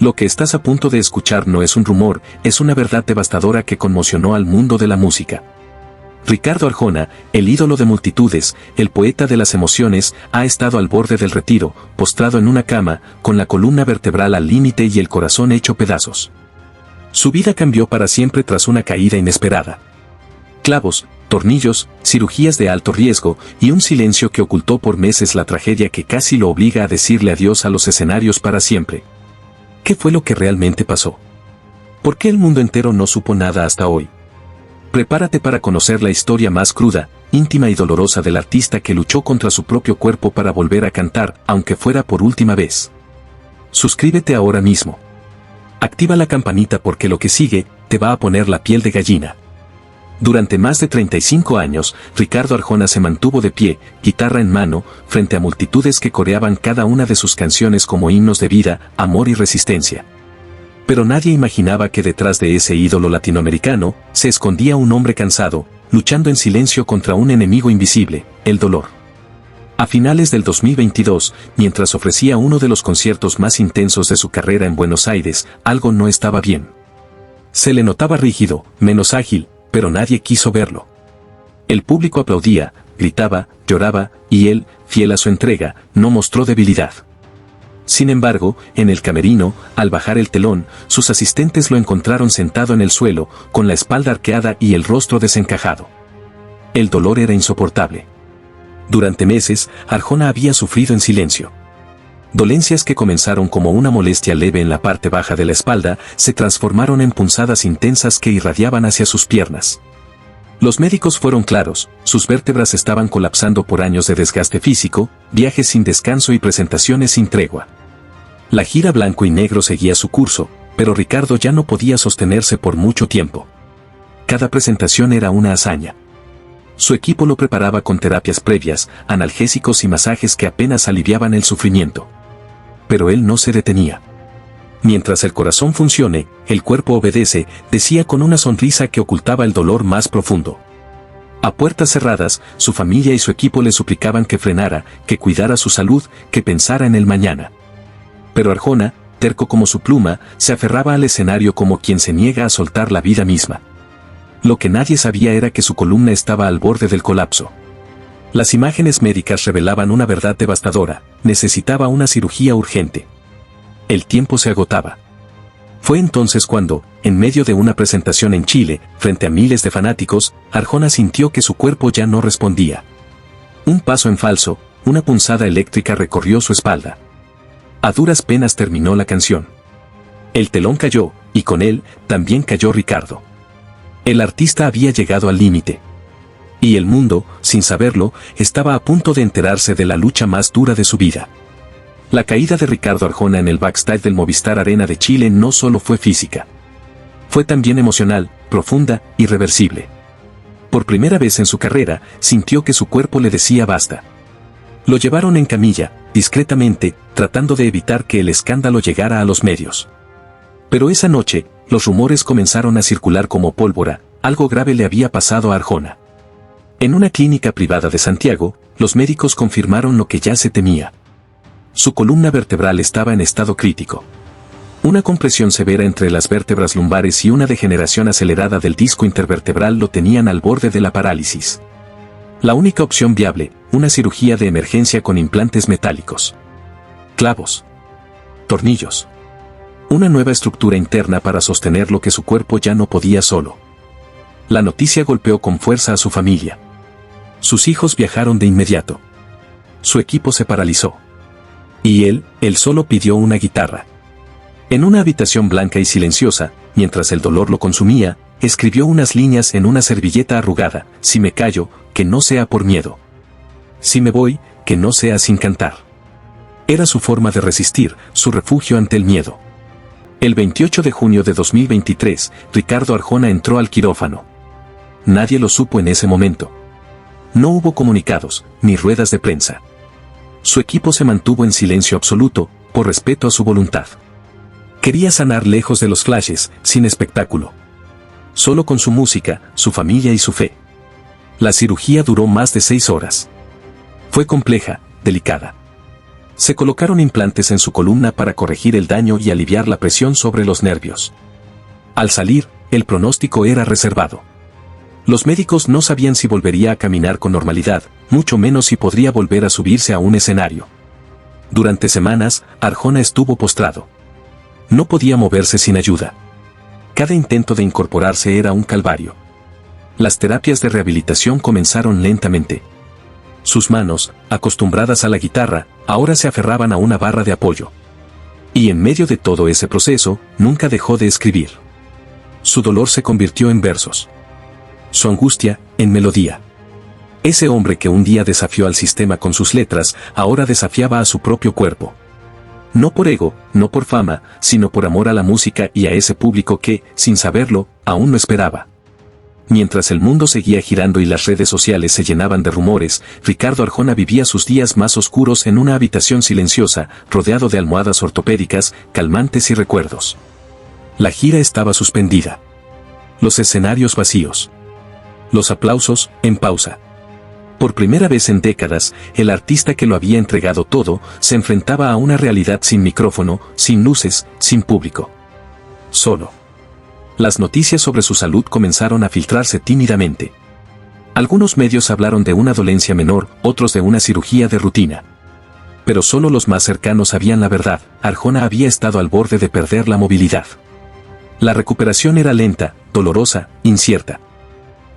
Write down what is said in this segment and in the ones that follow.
Lo que estás a punto de escuchar no es un rumor, es una verdad devastadora que conmocionó al mundo de la música. Ricardo Arjona, el ídolo de multitudes, el poeta de las emociones, ha estado al borde del retiro, postrado en una cama, con la columna vertebral al límite y el corazón hecho pedazos. Su vida cambió para siempre tras una caída inesperada. Clavos, tornillos, cirugías de alto riesgo y un silencio que ocultó por meses la tragedia que casi lo obliga a decirle adiós a los escenarios para siempre. ¿Qué fue lo que realmente pasó? ¿Por qué el mundo entero no supo nada hasta hoy? Prepárate para conocer la historia más cruda, íntima y dolorosa del artista que luchó contra su propio cuerpo para volver a cantar, aunque fuera por última vez. Suscríbete ahora mismo. Activa la campanita porque lo que sigue te va a poner la piel de gallina. Durante más de 35 años, Ricardo Arjona se mantuvo de pie, guitarra en mano, frente a multitudes que coreaban cada una de sus canciones como himnos de vida, amor y resistencia. Pero nadie imaginaba que detrás de ese ídolo latinoamericano, se escondía un hombre cansado, luchando en silencio contra un enemigo invisible, el dolor. A finales del 2022, mientras ofrecía uno de los conciertos más intensos de su carrera en Buenos Aires, algo no estaba bien. Se le notaba rígido, menos ágil, pero nadie quiso verlo. El público aplaudía, gritaba, lloraba, y él, fiel a su entrega, no mostró debilidad. Sin embargo, en el camerino, al bajar el telón, sus asistentes lo encontraron sentado en el suelo, con la espalda arqueada y el rostro desencajado. El dolor era insoportable. Durante meses, Arjona había sufrido en silencio. Dolencias que comenzaron como una molestia leve en la parte baja de la espalda, se transformaron en punzadas intensas que irradiaban hacia sus piernas. Los médicos fueron claros, sus vértebras estaban colapsando por años de desgaste físico, viajes sin descanso y presentaciones sin tregua. La gira blanco y negro seguía su curso, pero Ricardo ya no podía sostenerse por mucho tiempo. Cada presentación era una hazaña. Su equipo lo preparaba con terapias previas, analgésicos y masajes que apenas aliviaban el sufrimiento. Pero él no se detenía. Mientras el corazón funcione, el cuerpo obedece, decía con una sonrisa que ocultaba el dolor más profundo. A puertas cerradas, su familia y su equipo le suplicaban que frenara, que cuidara su salud, que pensara en el mañana. Pero Arjona, terco como su pluma, se aferraba al escenario como quien se niega a soltar la vida misma. Lo que nadie sabía era que su columna estaba al borde del colapso. Las imágenes médicas revelaban una verdad devastadora: necesitaba una cirugía urgente. El tiempo se agotaba. Fue entonces cuando, en medio de una presentación en Chile, frente a miles de fanáticos, Arjona sintió que su cuerpo ya no respondía. Un paso en falso, una punzada eléctrica recorrió su espalda. A duras penas terminó la canción. El telón cayó, y con él, también cayó Ricardo. El artista había llegado al límite. Y el mundo, sin saberlo, estaba a punto de enterarse de la lucha más dura de su vida. La caída de Ricardo Arjona en el backstage del Movistar Arena de Chile no solo fue física. Fue también emocional, profunda, irreversible. Por primera vez en su carrera, sintió que su cuerpo le decía basta. Lo llevaron en camilla, discretamente, tratando de evitar que el escándalo llegara a los medios. Pero esa noche, los rumores comenzaron a circular como pólvora: algo grave le había pasado a Arjona. En una clínica privada de Santiago, los médicos confirmaron lo que ya se temía. Su columna vertebral estaba en estado crítico. Una compresión severa entre las vértebras lumbares y una degeneración acelerada del disco intervertebral lo tenían al borde de la parálisis. La única opción viable, una cirugía de emergencia con implantes metálicos. Clavos. Tornillos. Una nueva estructura interna para sostener lo que su cuerpo ya no podía solo. La noticia golpeó con fuerza a su familia. Sus hijos viajaron de inmediato. Su equipo se paralizó. Y él solo pidió una guitarra. En una habitación blanca y silenciosa, mientras el dolor lo consumía, escribió unas líneas en una servilleta arrugada: si me callo, que no sea por miedo. Si me voy, que no sea sin cantar. Era su forma de resistir, su refugio ante el miedo. El 28 de junio de 2023, Ricardo Arjona entró al quirófano. Nadie lo supo en ese momento. No hubo comunicados, ni ruedas de prensa. Su equipo se mantuvo en silencio absoluto, por respeto a su voluntad. Quería sanar lejos de los flashes, sin espectáculo. Solo con su música, su familia y su fe. La cirugía duró más de 6 horas. Fue compleja, delicada. Se colocaron implantes en su columna para corregir el daño y aliviar la presión sobre los nervios. Al salir, el pronóstico era reservado. Los médicos no sabían si volvería a caminar con normalidad, mucho menos si podría volver a subirse a un escenario. Durante semanas, Arjona estuvo postrado. No podía moverse sin ayuda. Cada intento de incorporarse era un calvario. Las terapias de rehabilitación comenzaron lentamente. Sus manos, acostumbradas a la guitarra, ahora se aferraban a una barra de apoyo. Y en medio de todo ese proceso, nunca dejó de escribir. Su dolor se convirtió en versos. Su angustia, en melodía. Ese hombre que un día desafió al sistema con sus letras, ahora desafiaba a su propio cuerpo. No por ego, no por fama, sino por amor a la música y a ese público que, sin saberlo, aún lo esperaba. Mientras el mundo seguía girando y las redes sociales se llenaban de rumores, Ricardo Arjona vivía sus días más oscuros en una habitación silenciosa, rodeado de almohadas ortopédicas, calmantes y recuerdos. La gira estaba suspendida. Los escenarios vacíos. Los aplausos, en pausa. Por primera vez en décadas, el artista que lo había entregado todo, se enfrentaba a una realidad sin micrófono, sin luces, sin público. Solo. Las noticias sobre su salud comenzaron a filtrarse tímidamente. Algunos medios hablaron de una dolencia menor, otros de una cirugía de rutina. Pero solo los más cercanos sabían la verdad: Arjona había estado al borde de perder la movilidad. La recuperación era lenta, dolorosa, incierta.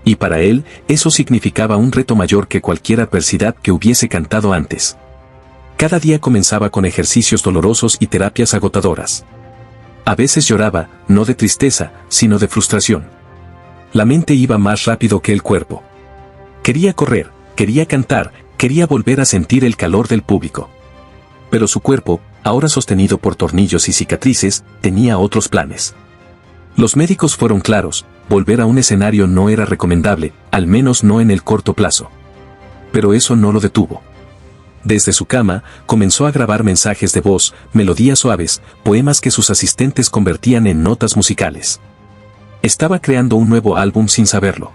Y para él, eso significaba un reto mayor que cualquier adversidad que hubiese cantado antes. Cada día comenzaba con ejercicios dolorosos y terapias agotadoras. A veces lloraba, no de tristeza, sino de frustración. La mente iba más rápido que el cuerpo. Quería correr, quería cantar, quería volver a sentir el calor del público. Pero su cuerpo, ahora sostenido por tornillos y cicatrices, tenía otros planes. Los médicos fueron claros: volver a un escenario no era recomendable, al menos no en el corto plazo. Pero eso no lo detuvo. Desde su cama, comenzó a grabar mensajes de voz, melodías suaves, poemas que sus asistentes convertían en notas musicales. Estaba creando un nuevo álbum sin saberlo.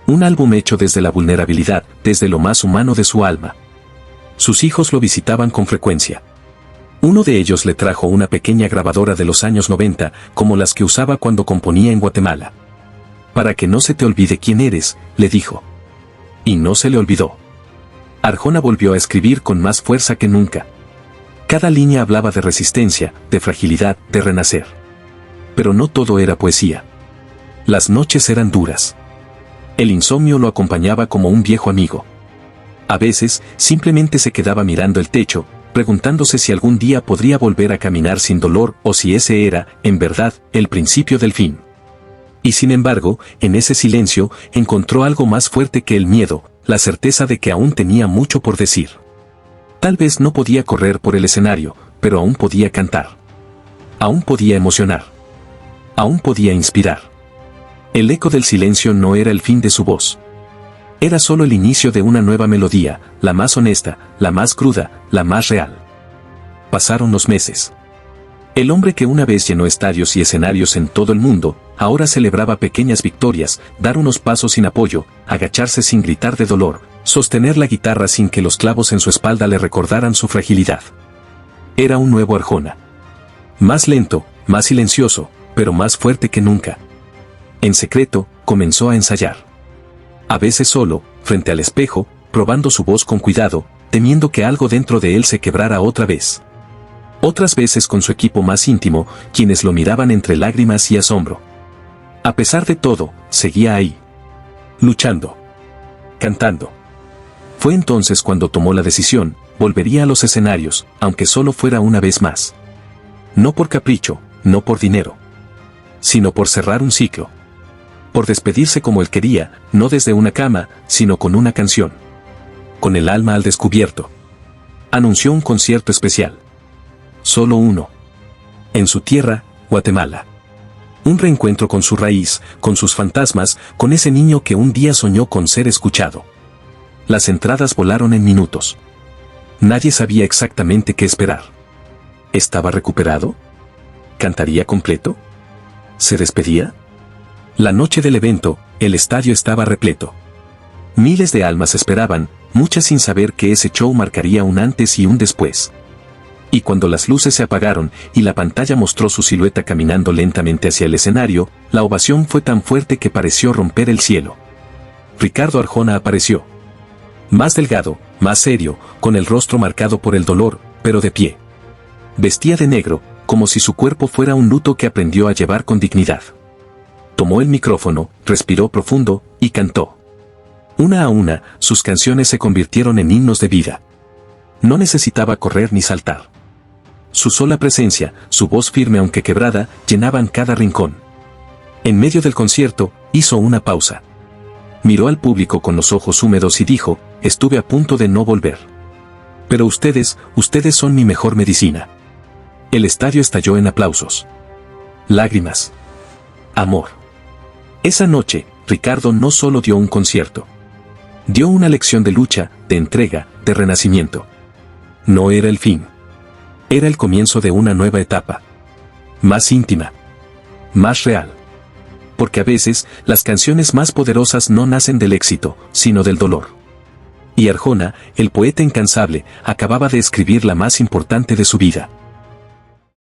Un álbum hecho desde la vulnerabilidad, desde lo más humano de su alma. Sus hijos lo visitaban con frecuencia. Uno de ellos le trajo una pequeña grabadora de los años 90, como las que usaba cuando componía en Guatemala. «Para que no se te olvide quién eres», le dijo. Y no se le olvidó. Arjona volvió a escribir con más fuerza que nunca. Cada línea hablaba de resistencia, de fragilidad, de renacer. Pero no todo era poesía. Las noches eran duras. El insomnio lo acompañaba como un viejo amigo. A veces, simplemente se quedaba mirando el techo, preguntándose si algún día podría volver a caminar sin dolor o si ese era, en verdad, el principio del fin. Y sin embargo, en ese silencio, encontró algo más fuerte que el miedo, la certeza de que aún tenía mucho por decir. Tal vez no podía correr por el escenario, pero aún podía cantar. Aún podía emocionar. Aún podía inspirar. El eco del silencio no era el fin de su voz. Era solo el inicio de una nueva melodía, la más honesta, la más cruda, la más real. Pasaron los meses. El hombre que una vez llenó estadios y escenarios en todo el mundo, ahora celebraba pequeñas victorias: dar unos pasos sin apoyo, agacharse sin gritar de dolor, sostener la guitarra sin que los clavos en su espalda le recordaran su fragilidad. Era un nuevo Arjona. Más lento, más silencioso, pero más fuerte que nunca. En secreto, comenzó a ensayar. A veces solo, frente al espejo, probando su voz con cuidado, temiendo que algo dentro de él se quebrara otra vez. Otras veces con su equipo más íntimo, quienes lo miraban entre lágrimas y asombro. A pesar de todo, seguía ahí. Luchando. Cantando. Fue entonces cuando tomó la decisión: volvería a los escenarios, aunque solo fuera una vez más. No por capricho, no por dinero. Sino por cerrar un ciclo. Por despedirse como él quería, no desde una cama, sino con una canción. Con el alma al descubierto. Anunció un concierto especial. Solo uno. En su tierra, Guatemala. Un reencuentro con su raíz, con sus fantasmas, con ese niño que un día soñó con ser escuchado. Las entradas volaron en minutos. Nadie sabía exactamente qué esperar. ¿Estaba recuperado? ¿Cantaría completo? ¿Se despedía? La noche del evento, el estadio estaba repleto. Miles de almas esperaban, muchas sin saber que ese show marcaría un antes y un después. Y cuando las luces se apagaron y la pantalla mostró su silueta caminando lentamente hacia el escenario, la ovación fue tan fuerte que pareció romper el cielo. Ricardo Arjona apareció. Más delgado, más serio, con el rostro marcado por el dolor, pero de pie. Vestía de negro, como si su cuerpo fuera un luto que aprendió a llevar con dignidad. Tomó el micrófono, respiró profundo, y cantó. Una a una, sus canciones se convirtieron en himnos de vida. No necesitaba correr ni saltar. Su sola presencia, su voz firme aunque quebrada, llenaban cada rincón. En medio del concierto, hizo una pausa. Miró al público con los ojos húmedos y dijo, estuve a punto de no volver. Pero ustedes son mi mejor medicina. El estadio estalló en aplausos. Lágrimas. Amor. Esa noche, Ricardo no solo dio un concierto. Dio una lección de lucha, de entrega, de renacimiento. No era el fin. Era el comienzo de una nueva etapa. Más íntima. Más real. Porque a veces, las canciones más poderosas no nacen del éxito, sino del dolor. Y Arjona, el poeta incansable, acababa de escribir la más importante de su vida.